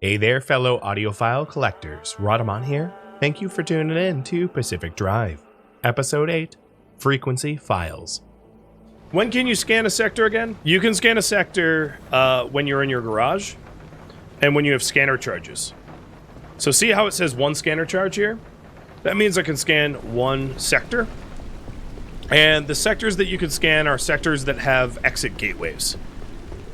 Hey there, fellow audiophile collectors. Rhadamant here. Thank you for tuning in to Pacific Drive, Episode 8, Frequency Files. When can you scan a sector again? You can scan a sector when you're in your garage and when you have scanner charges. So see how it says one scanner charge here? That means I can scan one sector. And the sectors that you can scan are sectors that have exit gateways.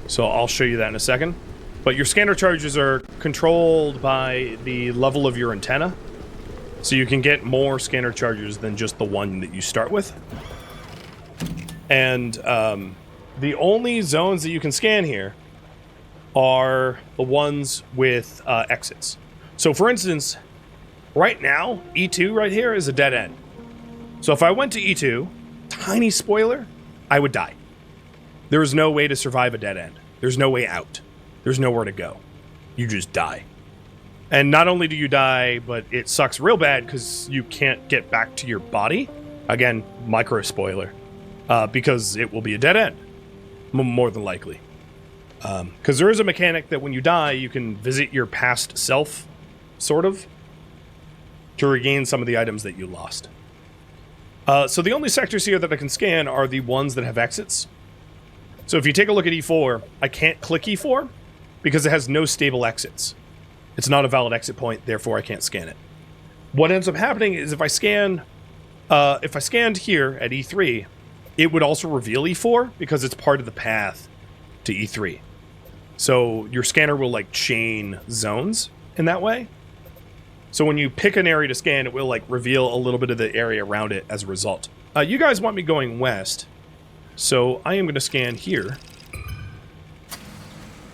So I'll show you that in a second. But your scanner charges are controlled by the level of your antenna. So you can get more scanner charges than just the one that you start with. And the only zones that you can scan here are the ones with exits. So for instance, right now, E2 right here is a dead end. So if I went to E2, tiny spoiler, I would die. There is no way to survive a dead end. There's no way out. There's nowhere to go. You just die. And not only do you die, but it sucks real bad because you can't get back to your body. Again, micro spoiler. Because it will be a dead end. More than likely. Because there is a mechanic that when you die, you can visit your past self, sort of, to regain some of the items that you lost. So the only sectors here that I can scan are the ones that have exits. So if you take a look at E4, I can't click E4 because it has no stable exits. It's not a valid exit point, therefore I can't scan it. What ends up happening is if I scanned here at E3, it would also reveal E4 because it's part of the path to E3. So your scanner will like chain zones in that way. So when you pick an area to scan, it will like reveal a little bit of the area around it as a result. You guys want me going west, so I am going to scan here.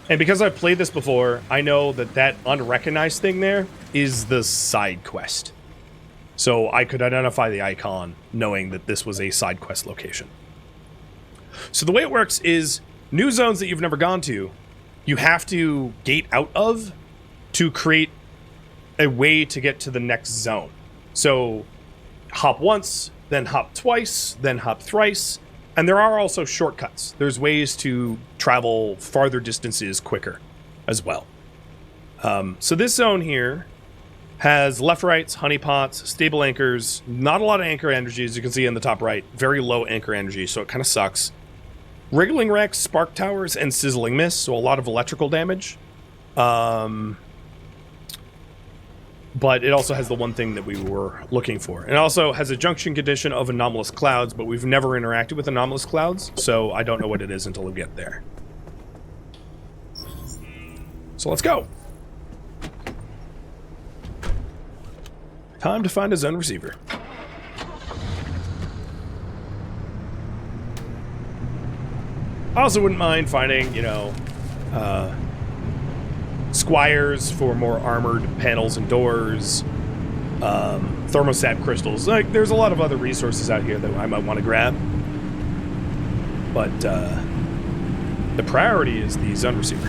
And because I've played this before, I know that that unrecognized thing there is the side quest. So I could identify the icon knowing that this was a side quest location. So the way it works is new zones that you've never gone to, you have to gate out of to create a way to get to the next zone. So hop once, then hop twice, then hop thrice. And there are also shortcuts. There's ways to travel farther distances quicker as well. So this zone here has left rights, honeypots, stable anchors, not a lot of anchor energy as you can see in the top right. Very low anchor energy, so it kind of sucks. Wriggling wrecks, spark towers, and sizzling mist, so a lot of electrical damage. But it also has the one thing that we were looking for. It also has a junction condition of anomalous clouds, but we've never interacted with anomalous clouds, so I don't know what it is until we get there. So let's go. Time to find a zone receiver. I also wouldn't mind finding, squires for more armored panels and doors, thermostat crystals. Like, there's a lot of other resources out here that I might want to grab. But the priority is the zone receiver.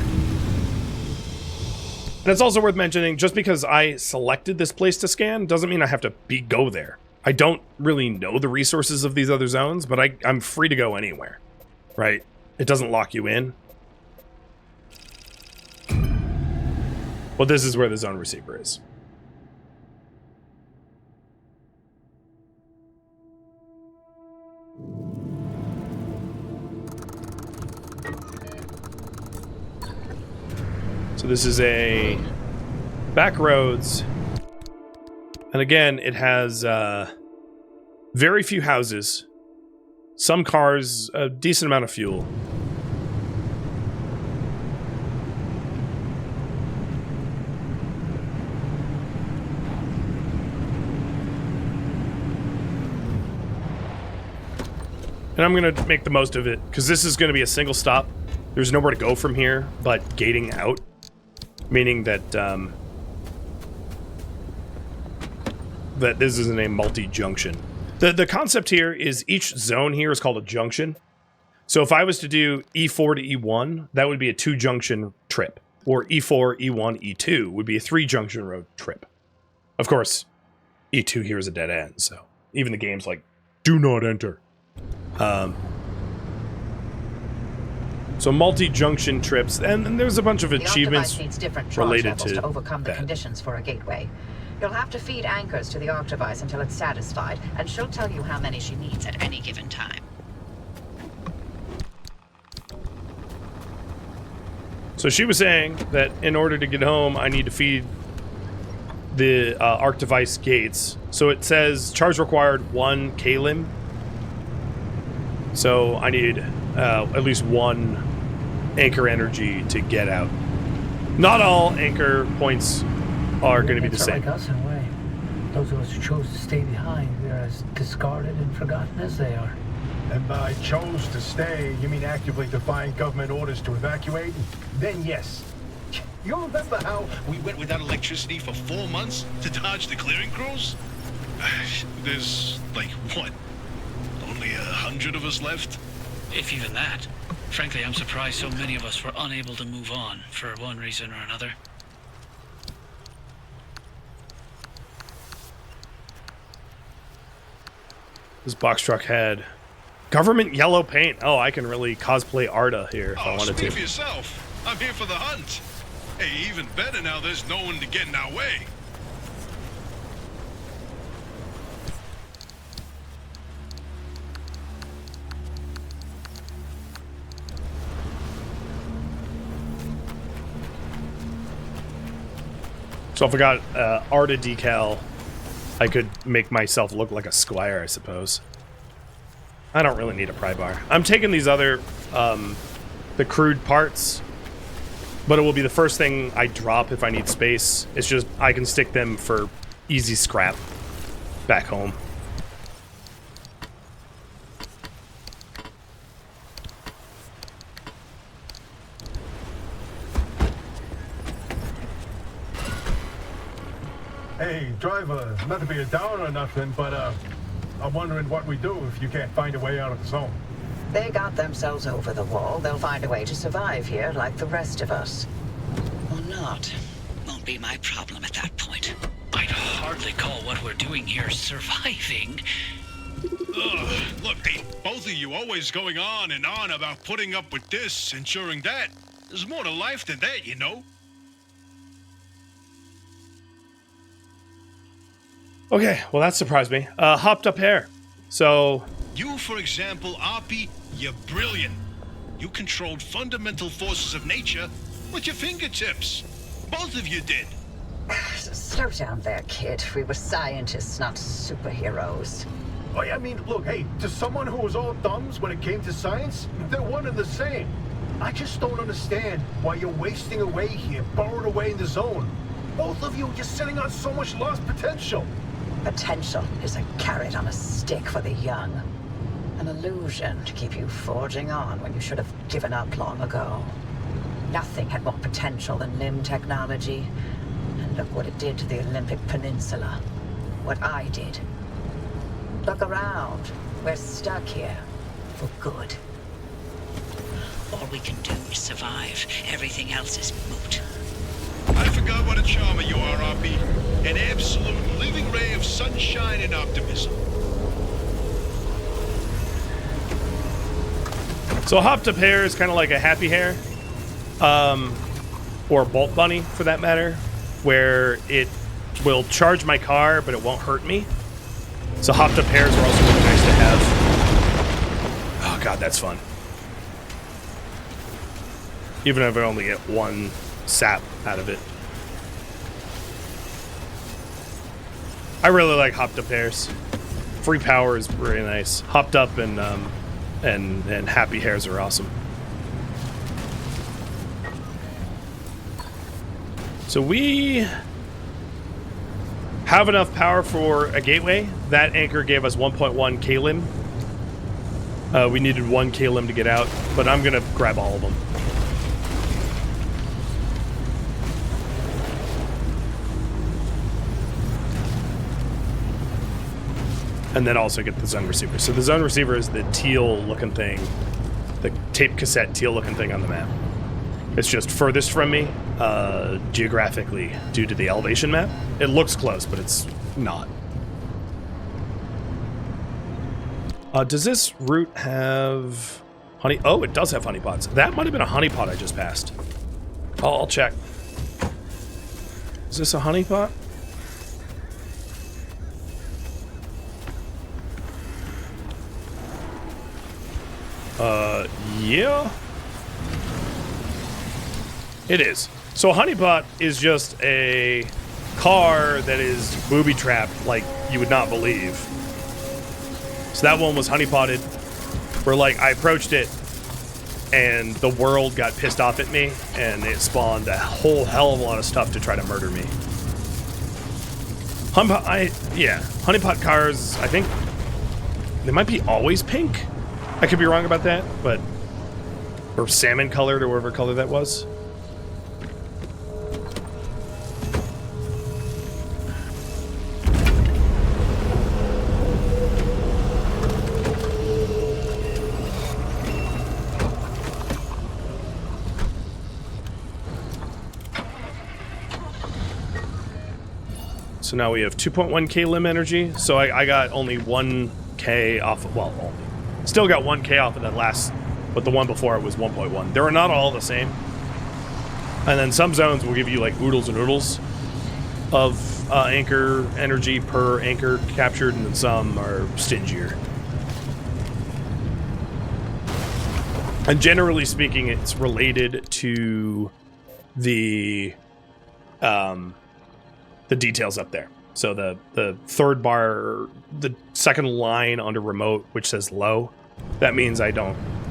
And it's also worth mentioning, just because I selected this place to scan doesn't mean I have to go there. I don't really know the resources of these other zones, but I'm free to go anywhere, right? It doesn't lock you in. Well, this is where the zone receiver is. So this is a back roads. And again, it has very few houses, some cars, a decent amount of fuel. And I'm going to make the most of it, because this is going to be a single stop. There's nowhere to go from here but gating out. Meaning that, that this isn't a multi-junction. The concept here is each zone here is called a junction. So if I was to do E4 to E1, that would be a 2-junction trip. Or E4, E1, E2 would be a 3-junction road trip. Of course, E2 here is a dead end, so even the game's like, do not enter. So multi-junction trips, and there's a bunch of achievements the needs different charge related levels to overcome the that. conditions for a gateway. You'll have to feed anchors to the Octavice until it's satisfied, and she'll tell you how many she needs at any given time. So she was saying that in order to get home, I need to feed the Octavice gates. So it says charge required 1 kalim. So I need at least 1 anchor energy to get out. Not all anchor points are going to be the same. Like us in a way. Those of us who chose to stay behind, we're as discarded and forgotten as they are. And by chose to stay, you mean actively defying government orders to evacuate? Then yes. You remember how we went without electricity for 4 months to dodge the clearing crews? There's, like, what? Only 100 of us left? If even that. Frankly, I'm surprised so many of us were unable to move on for one reason or another. This box truck had government yellow paint. Oh, I can really cosplay Arda here if I wanted speak to. for yourself. I'm here for the hunt. Hey, even better now there's no one to get in our way. So if I got Arda decal, I could make myself look like a squire, I suppose. I don't really need a pry bar. I'm taking these other, the crude parts, but it will be the first thing I drop if I need space. It's just, I can stick them for easy scrap back home. Hey, driver, not to be a downer or nothing, but I'm wondering what we do if you can't find a way out of the zone. They got themselves over the wall. They'll find a way to survive here like the rest of us. Or not. Won't be my problem at that point. I'd hardly call what we're doing here surviving. Look, hey, both of you always going on and on about putting up with this, ensuring that. There's more to life than that, you know? Okay, well that surprised me. Hopped up hair. So You, for example, Arpy, you're brilliant. You controlled fundamental forces of nature with your fingertips. Both of you did. Slow down there, kid. We were scientists, not superheroes. Oh, I mean, look, hey, to someone who was all thumbs when it came to science, they're one and the same. I just don't understand why you're wasting away here, burrowed away in the zone. Both of you are just sitting on so much lost potential. Potential is a carrot on a stick for the young. An illusion to keep you forging on when you should have given up long ago. Nothing had more potential than limb technology. And look what it did to the Olympic Peninsula. What I did. Look around. We're stuck here. For good. All we can do is survive. Everything else is moot. I forgot what a charmer you are, Arpy. An absolute living ray of sunshine and optimism. So hopped up hair is kind of like a happy hair, or a bolt bunny for that matter, where it will charge my car, but it won't hurt me. So hopped up hairs are also really nice to have. Oh god, that's fun. Even if I only get 1 sap out of it. I really like hopped up hairs. Free power is really nice. Hopped up and happy hairs are awesome. So we have enough power for a gateway. That anchor gave us 1.1 kalim. We needed 1 kalim to get out, but I'm gonna grab all of them. And then also get the zone receiver. So the zone receiver is the teal looking thing, the tape cassette teal looking thing on the map. It's just furthest from me, geographically, due to the elevation map. It looks close, but it's not. Does this route have Honey. Oh, it does have honeypots. That might have been a honeypot I just passed. Oh, I'll check. Is this a honeypot? Yeah. It is. So a honeypot is just a car that is booby-trapped like you would not believe. So that one was honeypotted, where like I approached it and the world got pissed off at me and it spawned a whole hell of a lot of stuff to try to murder me. Honeypot cars, I think they might be always pink. I could be wrong about that, but or salmon colored or whatever color that was. So now we have 2.1k limb energy. So I got only 1k off of, well, only. Still got 1k off of that last, but the one before it was 1.1. They were not all the same. And then some zones will give you like oodles and oodles of anchor energy per anchor captured, and then some are stingier. And generally speaking, it's related to the details up there. So the third bar, the second line under remote, which says low, that means it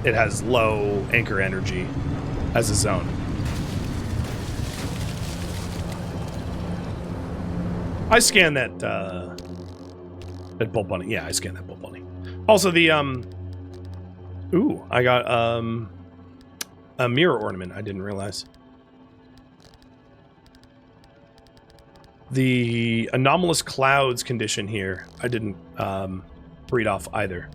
has low anchor energy as a zone. I scanned that bull bunny. Yeah, I scanned that bull bunny. Also the ooh, I got a mirror ornament. I didn't realize. The anomalous clouds condition here, I didn't read off either.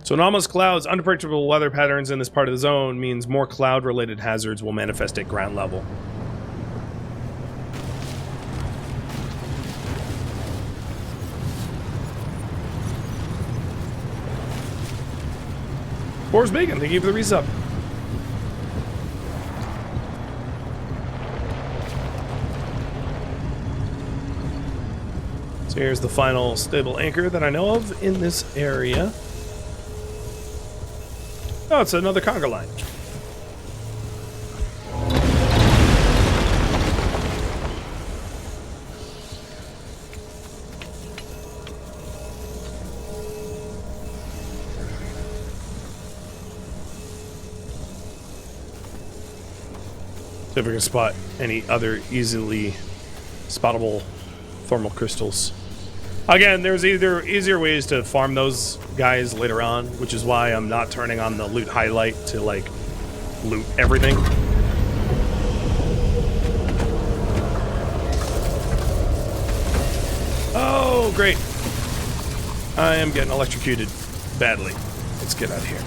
So anomalous clouds, unpredictable weather patterns in this part of the zone means more cloud-related hazards will manifest at ground level. Boris Bacon, thank you for the resub. So here's the final stable anchor that I know of in this area. Oh, it's another conga line. See if we can spot any other easily spottable thermal crystals. Again, there's either easier ways to farm those guys later on, which is why I'm not turning on the loot highlight to, like, loot everything. Oh, great. I am getting electrocuted badly. Let's get out of here.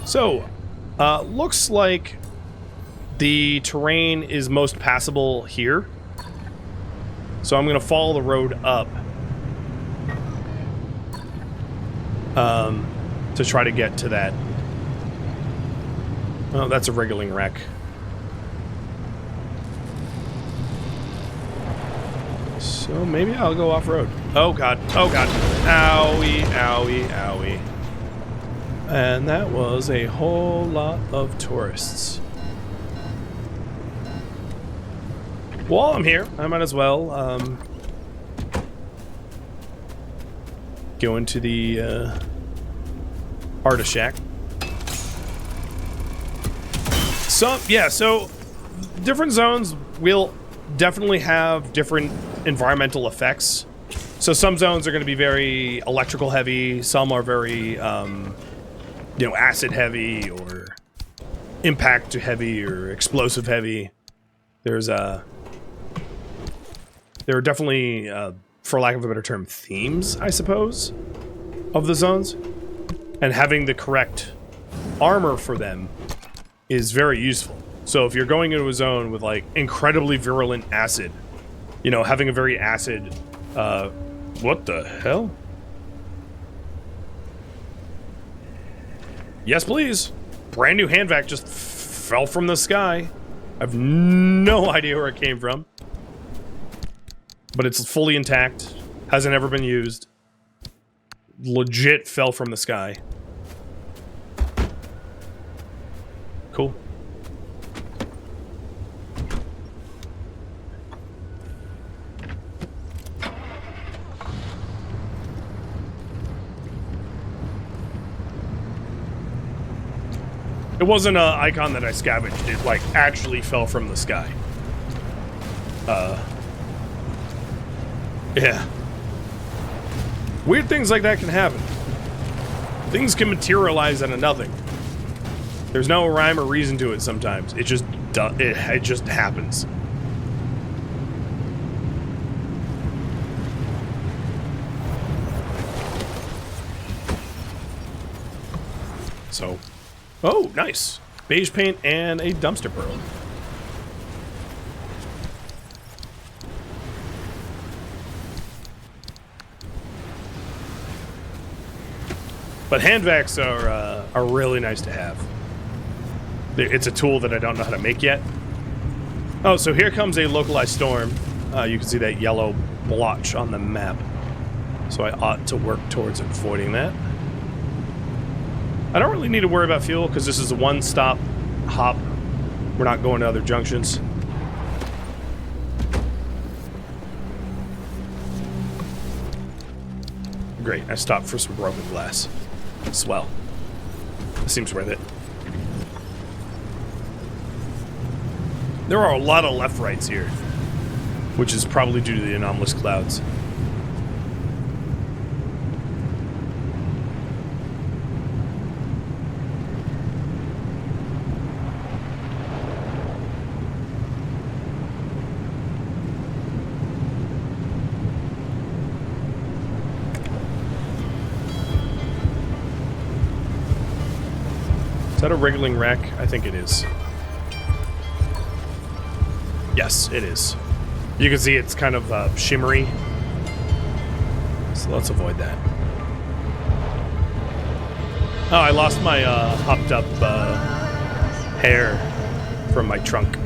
So, looks like the terrain is most passable here. So I'm going to follow the road up to try to get to that. Oh, that's a wriggling wreck. So maybe I'll go off-road. Oh, God. Oh, God. Owie, owie, owie. And that was a whole lot of tourists. While I'm here, I might as well go into the artist shack. So different zones will definitely have different environmental effects. So some zones are going to be very electrical heavy, some are very acid heavy or impact heavy or explosive heavy. There are definitely, for lack of a better term, themes, I suppose, of the zones. And having the correct armor for them is very useful. So if you're going into a zone with like incredibly virulent acid, you know, having a very acid, what the hell? Yes, please. Brand new hand vac just fell from the sky. I have no idea where it came from. But it's fully intact. Hasn't ever been used. Legit fell from the sky. Cool. It wasn't an icon that I scavenged. It, like, actually fell from the sky. Yeah. Weird things like that can happen. Things can materialize out of nothing. There's no rhyme or reason to it sometimes. It just happens. So, oh, nice. Beige paint and a dumpster pearl. But hand vacs are really nice to have. It's a tool that I don't know how to make yet. Oh, so here comes a localized storm. You can see that yellow blotch on the map. So I ought to work towards avoiding that. I don't really need to worry about fuel because this is a one-stop hop. We're not going to other junctions. Great, I stopped for some broken glass. Swell. It seems worth it. There are a lot of left-rights here, which is probably due to the anomalous clouds. Is that a wriggling wreck? I think it is. Yes, it is. You can see it's kind of shimmery. So let's avoid that. Oh, I lost my hopped up hair from my trunk.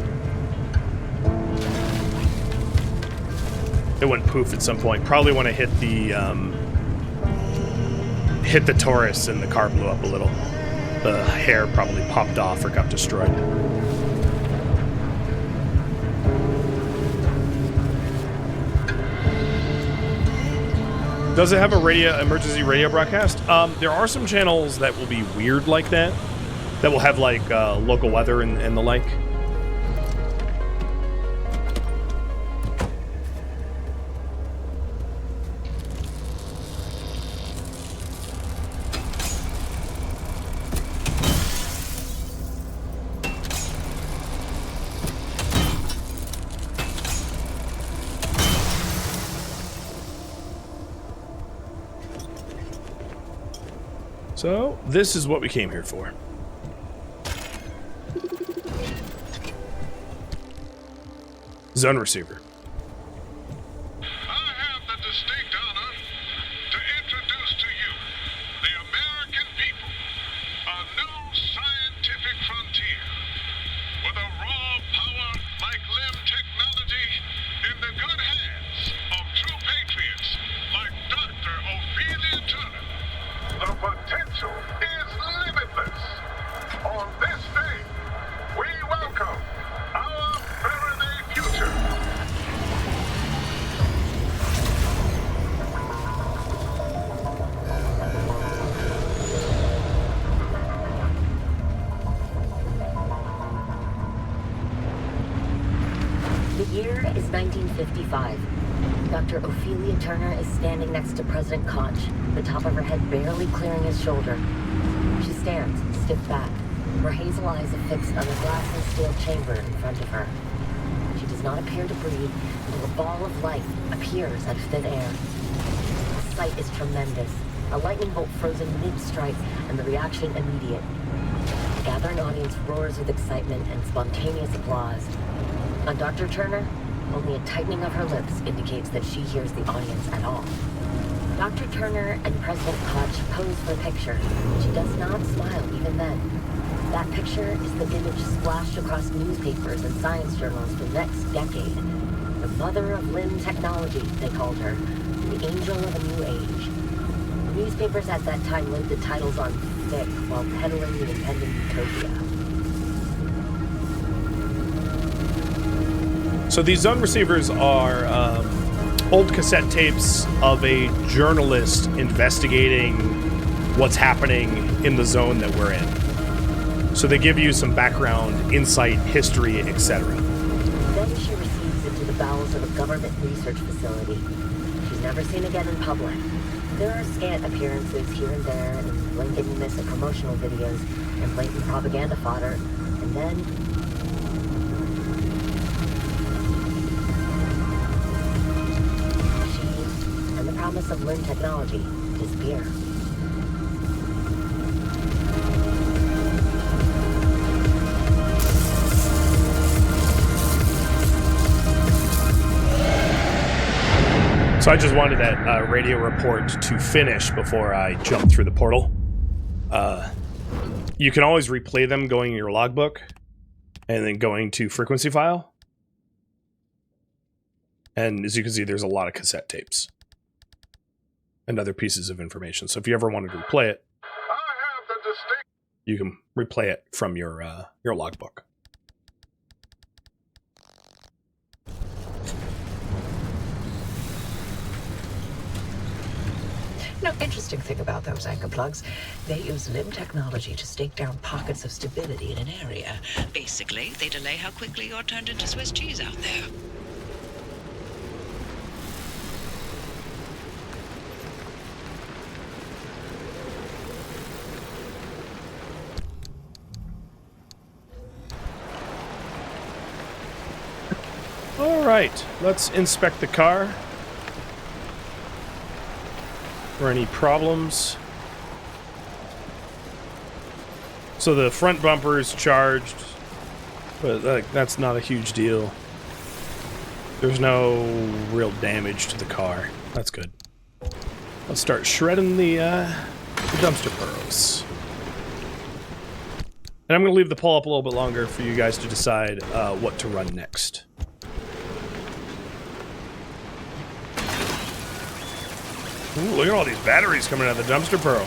It went poof at some point. Probably when I hit the Taurus and the car blew up a little. The hair probably popped off or got destroyed. Does it have a emergency radio broadcast? There are some channels that will be weird like that. That will have like local weather and the like. So, this is what we came here for. Zone receiver. I have the distinct honor to introduce to you the American people, a new scientific frontier with a raw power like limb technology in the good hands of true patriots like Dr. Ophelia Turner. The potential is limitless. On this day, we welcome our Faraday future. The year is 1955. Dr. Ophelia Turner is standing next to President Koch, the top of her head barely clearing his shoulder. She stands, stiff back, her hazel eyes affixed on a glass and steel chamber in front of her. She does not appear to breathe until a ball of light appears out of thin air. The sight is tremendous. A lightning bolt frozen mid-strike, and the reaction immediate. The gathering audience roars with excitement and spontaneous applause. On Dr. Turner, only a tightening of her lips indicates that she hears the audience at all. Dr. Turner and President Koch pose for a picture. She does not smile even then. That picture is the image splashed across newspapers and science journals for the next decade. The mother of limb technology, they called her. The angel of a new age. Newspapers at that time laid the titles on thick while peddling the impending utopia. So these zone receivers are old cassette tapes of a journalist investigating what's happening in the zone that we're in. So they give you some background, insight, history, etc. Then she receives into the bowels of a government research facility. She's never seen again in public. There are scant appearances here and there, and blink and you miss of promotional videos, and blatant propaganda fodder, and then... she and the promise of limb technology disappear. So I just wanted that radio report to finish before I jump through the portal. You can always replay them going in your logbook and then going to frequency file. And as you can see, there's a lot of cassette tapes and other pieces of information. So if you ever wanted to replay it, you can replay it from your logbook. No, interesting thing about those anchor plugs, they use limb technology to stake down pockets of stability in an area. Basically, they delay how quickly you're turned into Swiss cheese out there. All right, let's inspect the car. Or any problems. So the front bumper is charged, but that's not a huge deal. There's no real damage to the car. That's good. Let's start shredding the dumpster burrows. And I'm going to leave the pull up a little bit longer for you guys to decide what to run next. Ooh, look at all these batteries coming out of the dumpster burrow.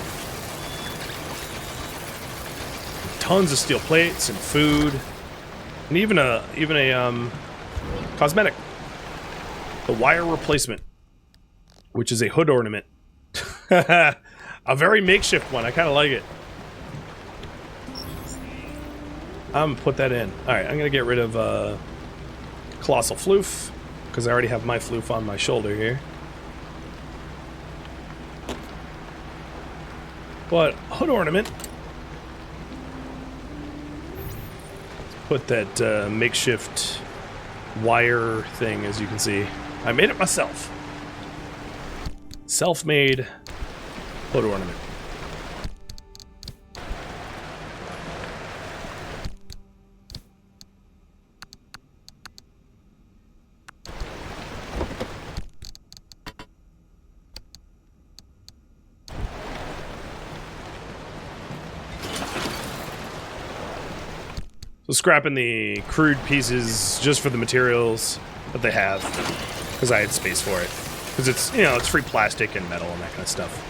Tons of steel plates and food, and even a cosmetic. The wire replacement, which is a hood ornament. A very makeshift one. I kind of like it. I'm gonna put that in. All right, I'm gonna get rid of colossal floof because I already have my floof on my shoulder here. But hood ornament. Put that makeshift wire thing, as you can see. I made it myself. Self-made hood ornament. So scrapping the crude pieces just for the materials that they have, because I had space for it. Because it's, you know, it's free plastic and metal and that kind of stuff.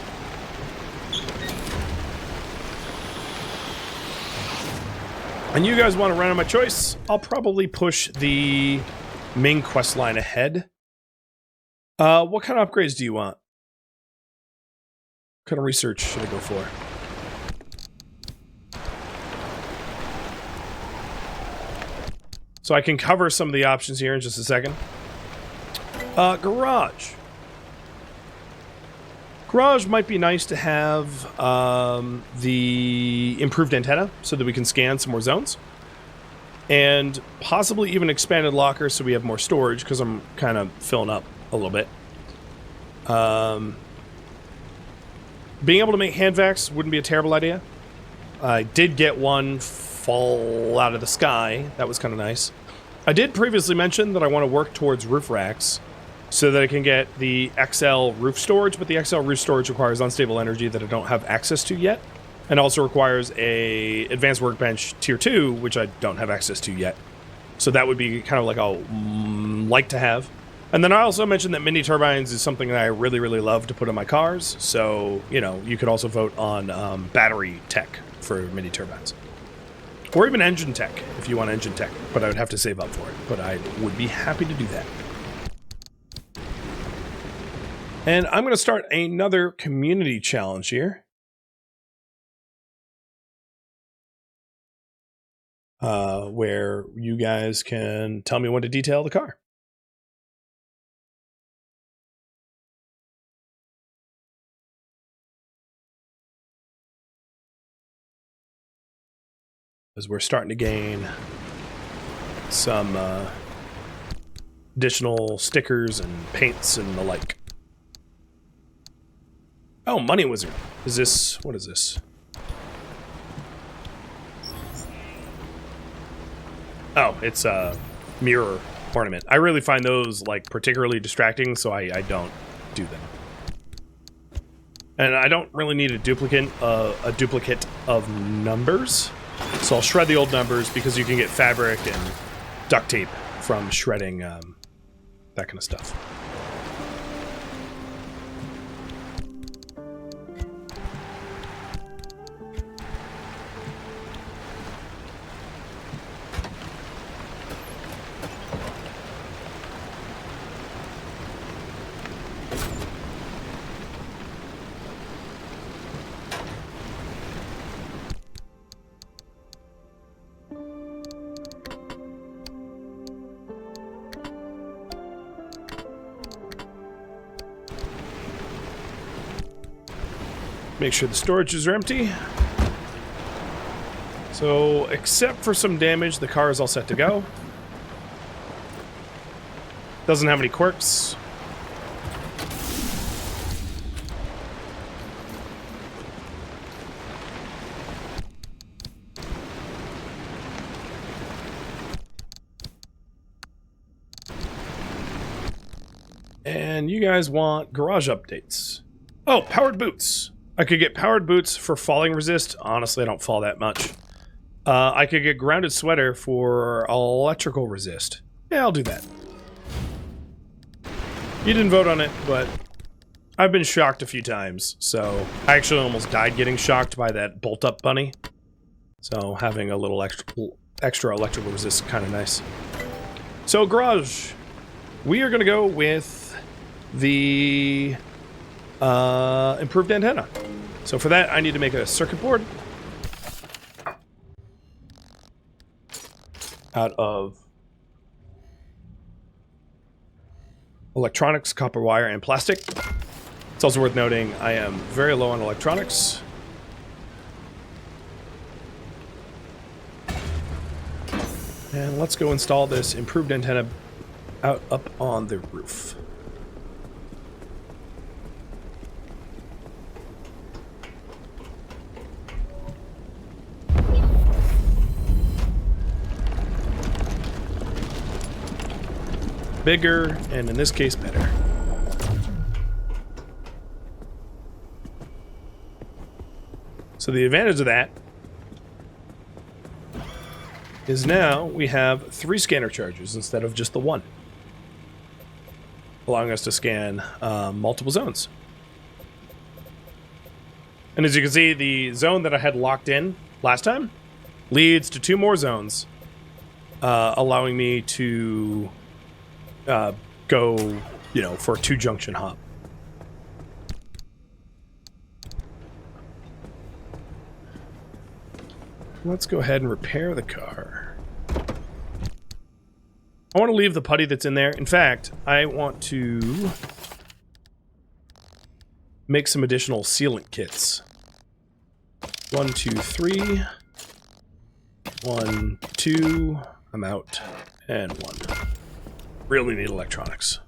And you guys want to run on my choice? I'll probably push the main quest line ahead. What kind of upgrades do you want? What kind of research should I go for? So I can cover some of the options here in just a second. Garage. Garage might be nice to have the improved antenna so that we can scan some more zones. And possibly even expanded locker so we have more storage because I'm kind of filling up a little bit. Being able to make hand vacs wouldn't be a terrible idea. I did get one fall out of the sky. That was kind of nice. I did previously mention that I want to work towards roof racks so that I can get the XL roof storage, but the XL roof storage requires unstable energy that I don't have access to yet, and also requires a advanced workbench tier 2, which I don't have access to yet. So that would be kind of like a like to have. And then I also mentioned that mini turbines is something that I really, really love to put in my cars. So, you know, you could also vote on battery tech for mini turbines. Or even engine tech, if you want engine tech. But I would have to save up for it. But I would be happy to do that. And I'm going to start another community challenge here. Where you guys can tell me when to detail the car. As we're starting to gain some additional stickers and paints and the like. Oh, Money Wizard. Is this... what is this? Oh, it's a mirror ornament. I really find those like particularly distracting, so I don't do them. And I don't really need a duplicate of numbers, so I'll shred the old numbers because you can get fabric and duct tape from shredding that kind of stuff. Make sure the storages are empty. So, except for some damage, the car is all set to go. Doesn't have any quirks. And you guys want garage updates. Oh, powered boots. I could get powered boots for falling resist. Honestly, I don't fall that much. I could get grounded sweater for electrical resist. Yeah, I'll do that. You didn't vote on it, but I've been shocked a few times. So I actually almost died getting shocked by that bolt-up bunny. So having a little extra electrical resist is kind of nice. So garage. We are going to go with the improved antenna. So for that, I need to make a circuit board out of electronics, copper wire, and plastic. It's also worth noting I am very low on electronics. And let's go install this improved antenna up on the roof. Bigger, and in this case, better. So the advantage of that is now we have 3 scanner charges instead of just the 1, allowing us to scan multiple zones. And as you can see, the zone that I had locked in last time leads to 2 more zones, allowing me to go, you know, for a 2 junction hop. Let's go ahead and repair the car. I want to leave the putty that's in there. In fact, I want to make some additional sealant kits. 1, 2, 3. 1, 2. I'm out. And 1. Really need electronics.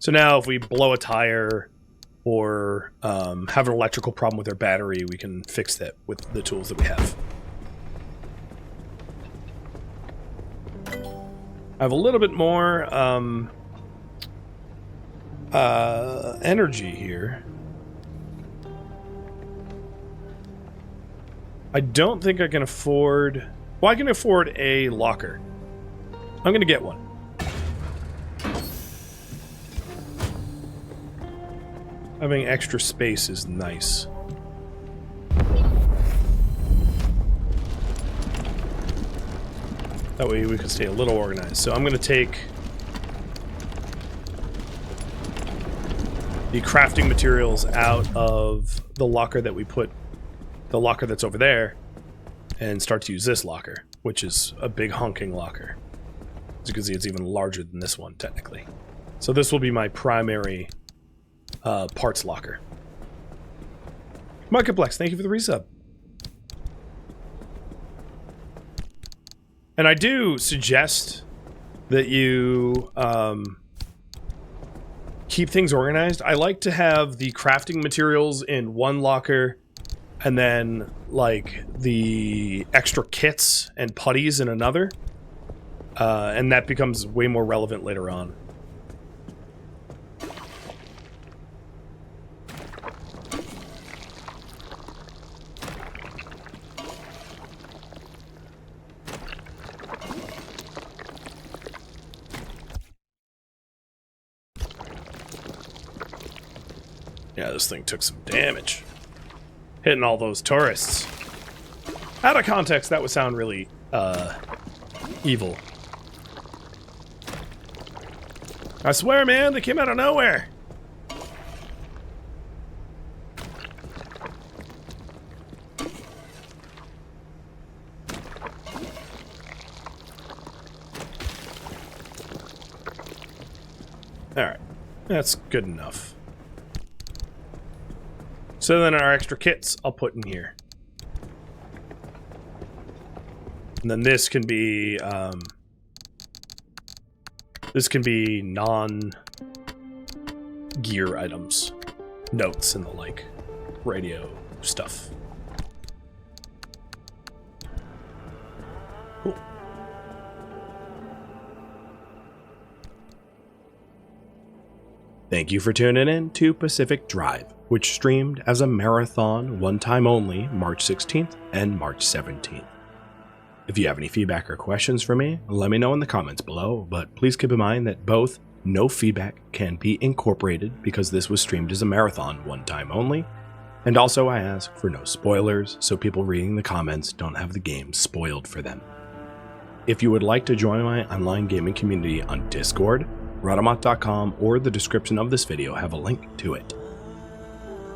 So now if we blow a tire, or have an electrical problem with their battery, we can fix that with the tools that we have. I have a little bit more energy here. I don't think I can afford... Well, I can afford a locker. I'm going to get one. Having extra space is nice. That way we can stay a little organized. So I'm going to take the crafting materials out of the locker that we put, the locker that's over there, and start to use this locker, which is a big honking locker. As you can see, it's even larger than this one, technically. So this will be my primary parts locker. Marketplex, thank you for the resub. And I do suggest that you keep things organized. I like to have the crafting materials in one locker, and then like the extra kits and putties in another. And that becomes way more relevant later on. Yeah, this thing took some damage. Hitting all those tourists. Out of context, that would sound really, evil. I swear, man, they came out of nowhere. Alright, that's good enough. So then our extra kits I'll put in here. And then this can be non-gear items. Notes and the like. Radio stuff. Cool. Thank you for tuning in to Pacific Drive, which streamed as a marathon one time only March 16th and March 17th. If you have any feedback or questions for me, let me know in the comments below, but please keep in mind that both no feedback can be incorporated because this was streamed as a marathon one time only, and also I ask for no spoilers so people reading the comments don't have the game spoiled for them. If you would like to join my online gaming community on Discord, Rhadamant.com or the description of this video have a link to it.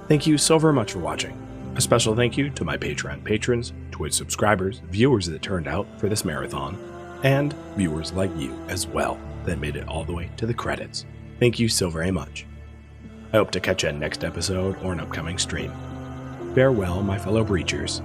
Thank you so very much for watching. A special thank you to my Patreon patrons, Twitch subscribers, viewers that turned out for this marathon, and viewers like you as well that made it all the way to the credits. Thank you so very much. I hope to catch you at next episode or an upcoming stream. Farewell, my fellow breachers.